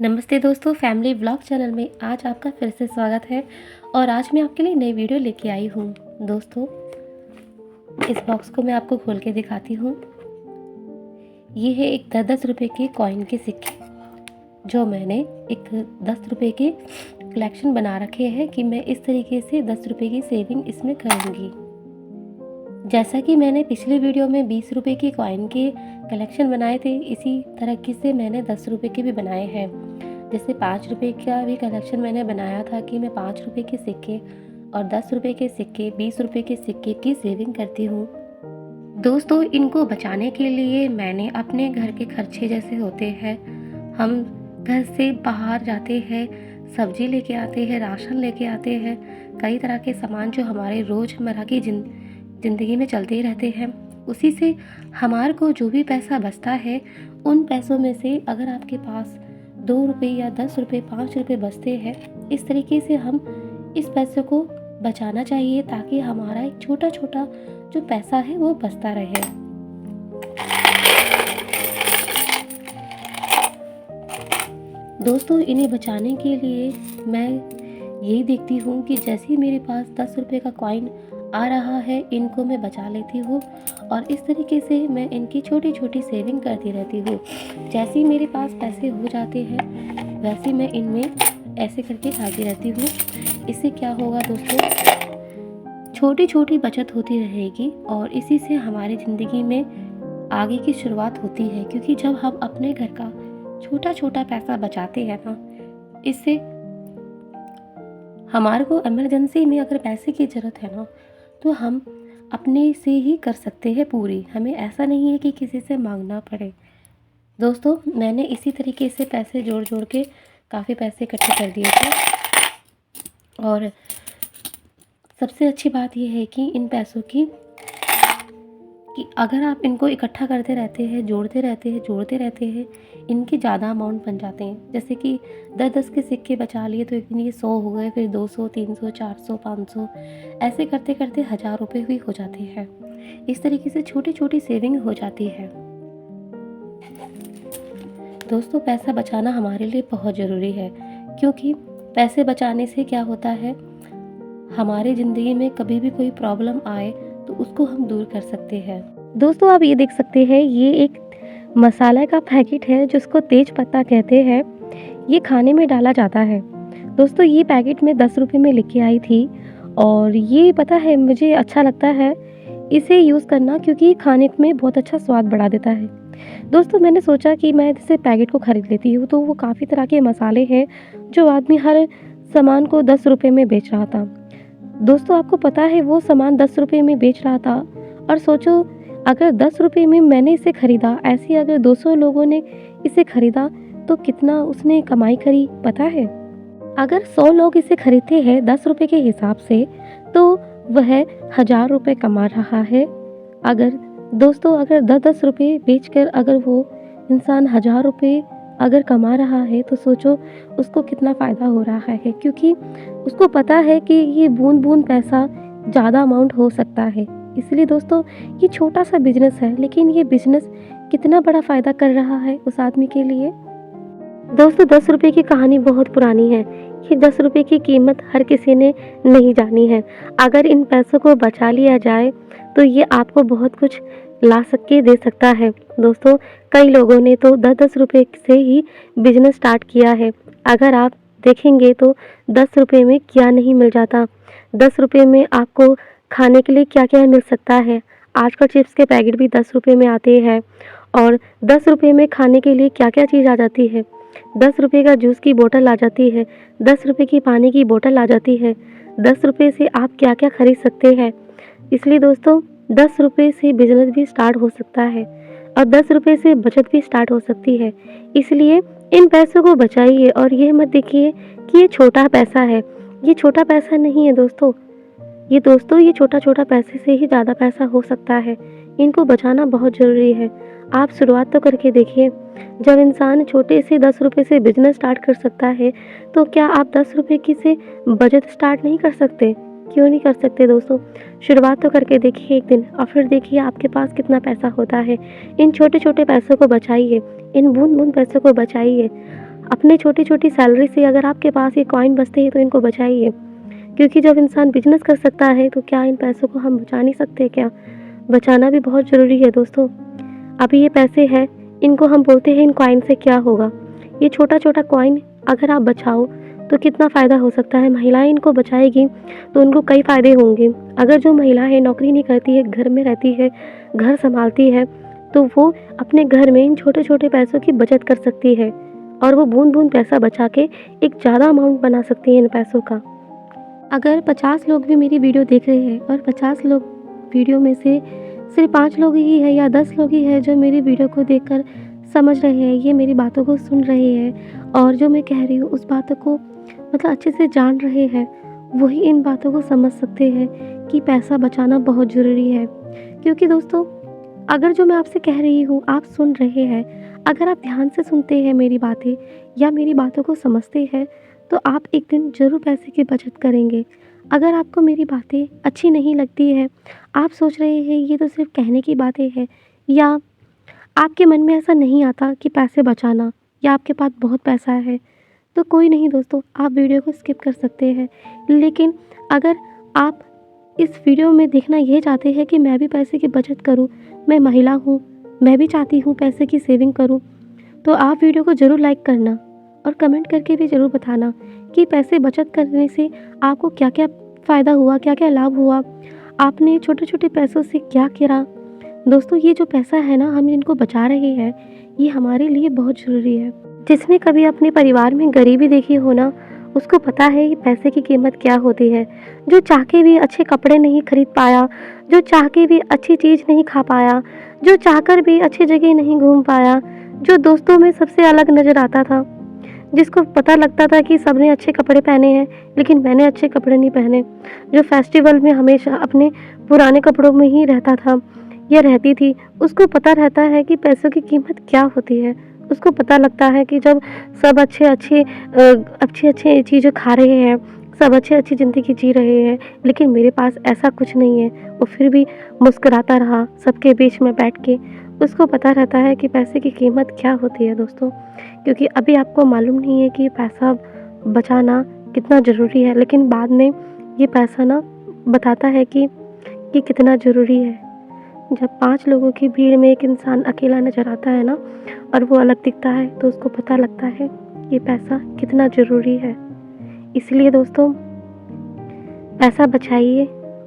नमस्ते दोस्तों, family vlog channel में आज आपका फिर से स्वागत है। और आज मैं आपके लिए नई वीडियो लेके आई हूँ। दोस्तों, इस बॉक्स को मैं आपको खोल के दिखाती हूँ। ये है एक 10-10 रुपये के कॉइन के सिक्के, जो मैंने एक 10 रुपये के कलेक्शन बना रखे हैं कि मैं इस तरीके से 10 रुपये की सेविंग इसमें करूँगी। जैसा कि मैंने पिछली वीडियो में 20 रुपये की कॉइन के कलेक्शन बनाए थे, इसी तरह से मैंने 10 रुपये के भी बनाए हैं। जैसे 5 रुपये का भी कलेक्शन मैंने बनाया था कि मैं 5 रुपये के सिक्के और 10 रुपये के सिक्के, 20 रुपये के सिक्के की सेविंग करती हूँ। दोस्तों, इनको बचाने के लिए मैंने अपने घर के खर्चे जैसे होते हैं, हम घर से बाहर जाते हैं, सब्जी लेके आते हैं, राशन लेके आते हैं, कई तरह के सामान जो हमारे रोज़मर्रा की ज़िंदगी में चलते ही रहते हैं, उसी से हमारे को जो भी पैसा बचता है, उन पैसों में से अगर आपके पास 2 रुपये या 10 रुपये, 5 रुपये बचते हैं, इस तरीके से हम इस पैसे को बचाना चाहिए ताकि हमारा एक छोटा छोटा जो पैसा है वो बचता रहे। दोस्तों, इन्हें बचाने के लिए मैं यही देखती हूँ कि जैसे ही मेरे पास 10 रुपये का कॉइन आ रहा है, इनको मैं बचा लेती हूँ और इस तरीके से मैं इनकी छोटी छोटी सेविंग करती रहती हूँ। जैसे ही मेरे पास पैसे हो जाते हैं, वैसे मैं इनमें ऐसे करके डालती रहती हूँ। इससे क्या होगा दोस्तों, छोटी छोटी बचत होती रहेगी और इसी से हमारी ज़िंदगी में आगे की शुरुआत होती है। क्योंकि जब हम अपने घर का छोटा छोटा पैसा बचाते हैं ना, इससे हमारे को इमरजेंसी में अगर पैसे की ज़रूरत है ना, तो हम अपने से ही कर सकते हैं पूरी। हमें ऐसा नहीं है कि किसी से मांगना पड़े। दोस्तों, मैंने इसी तरीके से पैसे जोड़ जोड़ के काफ़ी पैसे इकट्ठे कर दिए थे। और सबसे अच्छी बात यह है कि इन पैसों की कि अगर आप इनको इकट्ठा करते रहते हैं, जोड़ते रहते हैं, इनके ज़्यादा अमाउंट बन जाते हैं। जैसे कि 10-10 के सिक्के बचा लिए तो एक दिन ये 100 हो गए, फिर 200, 300, 400, 500, ऐसे करते करते 1000 रुपये भी हो जाते हैं। इस तरीके से छोटी छोटी सेविंग हो जाती है। दोस्तों, पैसा बचाना हमारे लिए बहुत ज़रूरी है, क्योंकि पैसे बचाने से क्या होता है, हमारी ज़िंदगी में कभी भी कोई प्रॉब्लम आए तो उसको हम दूर कर सकते हैं। दोस्तों, आप ये देख सकते हैं, ये एक मसाला का पैकेट है जिसको तेज पत्ता कहते हैं। ये खाने में डाला जाता है। दोस्तों, ये पैकेट मैं 10 रुपये में लेके आई थी और ये पता है मुझे अच्छा लगता है इसे यूज़ करना, क्योंकि खाने में बहुत अच्छा स्वाद बढ़ा देता है। दोस्तों, मैंने सोचा कि मैं इसे पैकेट को ख़रीद लेती हूँ, तो वो काफ़ी तरह के मसाले हैं जो आदमी हर सामान को 10 रुपये में बेच रहा था। दोस्तों, आपको पता है वो सामान 10 रुपये में बेच रहा था, और सोचो अगर 10 रुपये में मैंने इसे ख़रीदा, ऐसे अगर 200 लोगों ने इसे ख़रीदा तो कितना उसने कमाई करी पता है। अगर 100 लोग इसे खरीदते हैं 10 रुपये के हिसाब से, तो वह 1000 रुपये कमा रहा है। अगर दोस्तों, अगर 10-10 रुपये बेचकर अगर वो इंसान 1000 रुपये अगर कमा रहा है, तो सोचो उसको कितना फ़ायदा हो रहा है। क्योंकि उसको पता है कि ये बूंद बूंद पैसा ज़्यादा अमाउंट हो सकता है। इसलिए दोस्तों, ये छोटा सा बिजनेस है, लेकिन ये बिजनेस कितना बड़ा फ़ायदा कर रहा है उस आदमी के लिए। दोस्तों, 10 रुपये की कहानी बहुत पुरानी है। ये 10 रुपये की कीमत हर किसी ने नहीं जानी है। अगर इन पैसों को बचा लिया जाए तो ये आपको बहुत कुछ ला सके दे सकता है। दोस्तों, कई लोगों ने तो 10-10 रुपये से ही बिजनेस स्टार्ट किया है। अगर आप देखेंगे तो 10 रुपये में क्या नहीं मिल जाता। 10 रुपये में आपको खाने के लिए क्या क्या मिल सकता है। आजकल चिप्स के पैकेट भी 10 रुपये में आते हैं, और 10 रुपये में खाने के लिए क्या क्या चीज़ आ जाती है। 10 रुपये का जूस की बोतल आ जाती है, 10 रुपये की पानी की बोतल आ जाती है। 10 रुपये से आप क्या क्या खरीद सकते हैं। इसलिए दोस्तों, 10 रुपये से बिजनेस भी स्टार्ट हो सकता है और 10 रुपये से बचत भी स्टार्ट हो सकती है। इसलिए इन पैसों को बचाइए और यह मत देखिए कि ये छोटा पैसा है। ये छोटा पैसा नहीं है दोस्तों, ये छोटा छोटा पैसे से ही ज़्यादा पैसा हो सकता है। इनको बचाना बहुत ज़रूरी है। आप शुरुआत तो करके देखिए। जब इंसान छोटे से 10 रुपये से बिजनेस स्टार्ट कर सकता है, तो क्या आप 10 रुपये की से बचत स्टार्ट नहीं कर सकते? क्यों नहीं कर सकते दोस्तों? शुरुआत तो करके देखिए एक दिन, और फिर देखिए आपके पास कितना पैसा होता है। इन छोटे छोटे पैसों को बचाइए, इन बूंद बूंद पैसों को बचाइए। अपने छोटी-छोटी सैलरी से अगर आपके पास ये कॉइन बचते हैं तो इनको बचाइए, क्योंकि जब इंसान बिज़नेस कर सकता है तो क्या इन पैसों को हम बचा नहीं सकते क्या? बचाना भी बहुत ज़रूरी है दोस्तों। अभी ये पैसे हैं, इनको हम बोलते हैं इन कॉइन से क्या होगा? ये छोटा-छोटा कॉइन अगर आप बचाओ तो कितना फ़ायदा हो सकता है। महिलाएँ इनको बचाएगी तो उनको कई फ़ायदे होंगे। अगर जो महिला है नौकरी नहीं करती है, घर में रहती है, घर सँभालती है, तो वो अपने घर में इन छोटे-छोटे पैसों की बचत कर सकती है और वो बूँद-बूँद पैसा बचा के एक ज़्यादा अमाउंट बना सकती है इन पैसों का। अगर 50 लोग भी मेरी वीडियो देख रहे हैं और 50 लोग वीडियो में से सिर्फ 5 लोग ही है या 10 लोग ही है जो मेरी वीडियो को देखकर समझ रहे हैं, ये मेरी बातों को सुन रहे हैं और जो मैं कह रही हूँ उस बातों को मतलब अच्छे से जान रहे हैं, वही इन बातों को समझ सकते हैं कि पैसा बचाना बहुत ज़रूरी है। क्योंकि दोस्तों, अगर जो मैं आपसे कह रही हूँ आप सुन रहे हैं, अगर आप ध्यान से सुनते हैं मेरी बातें या मेरी बातों को समझते हैं, तो आप एक दिन ज़रूर पैसे की बचत करेंगे। अगर आपको मेरी बातें अच्छी नहीं लगती है, आप सोच रहे हैं ये तो सिर्फ़ कहने की बातें हैं, या आपके मन में ऐसा नहीं आता कि पैसे बचाना, या आपके पास बहुत पैसा है, तो कोई नहीं दोस्तों, आप वीडियो को स्किप कर सकते हैं। लेकिन अगर आप इस वीडियो में देखना ये चाहते हैं कि मैं भी पैसे की बचत करूँ, मैं महिला हूँ, मैं भी चाहती हूँ पैसे की सेविंग करूँ, तो आप वीडियो को ज़रूर लाइक करना और कमेंट करके भी ज़रूर बताना कि पैसे बचत करने से आपको क्या-क्या फ़ायदा हुआ, क्या-क्या लाभ हुआ, आपने छोटे-छोटे पैसों से क्या करा। दोस्तों, ये जो पैसा है ना, हम इनको बचा रहे हैं, ये हमारे लिए बहुत ज़रूरी है। जिसने कभी अपने परिवार में गरीबी देखी हो ना, उसको पता है ये पैसे की कीमत क्या होती है। जो चाह के भी अच्छे कपड़े नहीं खरीद पाया, जो चाह के भी अच्छी चीज़ नहीं खा पाया, जो चाहकर भी अच्छी जगह नहीं घूम पाया, जो दोस्तों में सबसे अलग नज़र आता था, जिसको पता लगता था कि सबने अच्छे कपड़े पहने हैं, लेकिन मैंने अच्छे कपड़े नहीं पहने, जो फेस्टिवल में हमेशा अपने पुराने कपड़ों में ही रहता था या रहती थी, उसको पता रहता है कि पैसों की कीमत क्या होती है। उसको पता लगता है कि जब सब अच्छी-अच्छी चीज़ें खा रहे हैं, सब अच्छी-अच्छी ज़िंदगी जी रहे हैं, लेकिन मेरे पास ऐसा कुछ नहीं है, वो फिर भी मुस्कुराता रहा सबके बीच में बैठ के। उसको पता रहता है कि पैसे की कीमत क्या होती है दोस्तों। क्योंकि अभी आपको मालूम नहीं है कि पैसा बचाना कितना ज़रूरी है, लेकिन बाद में ये पैसा ना बताता है कि कितना ज़रूरी है। जब 5 लोगों की भीड़ में एक इंसान अकेला नज़र आता है ना और वो अलग दिखता है, तो उसको पता लगता है ये पैसा कितना ज़रूरी है। इसलिए दोस्तों, पैसा बचाइए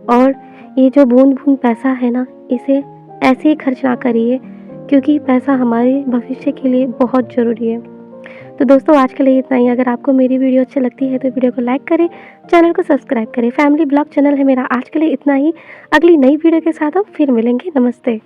और ये जो बूँद-बूँद पैसा है ना, इसे ऐसे ही खर्च ना करिए, क्योंकि पैसा हमारे भविष्य के लिए बहुत ज़रूरी है। तो दोस्तों, आज के लिए इतना ही। अगर आपको मेरी वीडियो अच्छी लगती है तो वीडियो को लाइक करें, चैनल को सब्सक्राइब करें। फैमिली ब्लॉग चैनल है मेरा। आज के लिए इतना ही। अगली नई वीडियो के साथ हम फिर मिलेंगे। नमस्ते।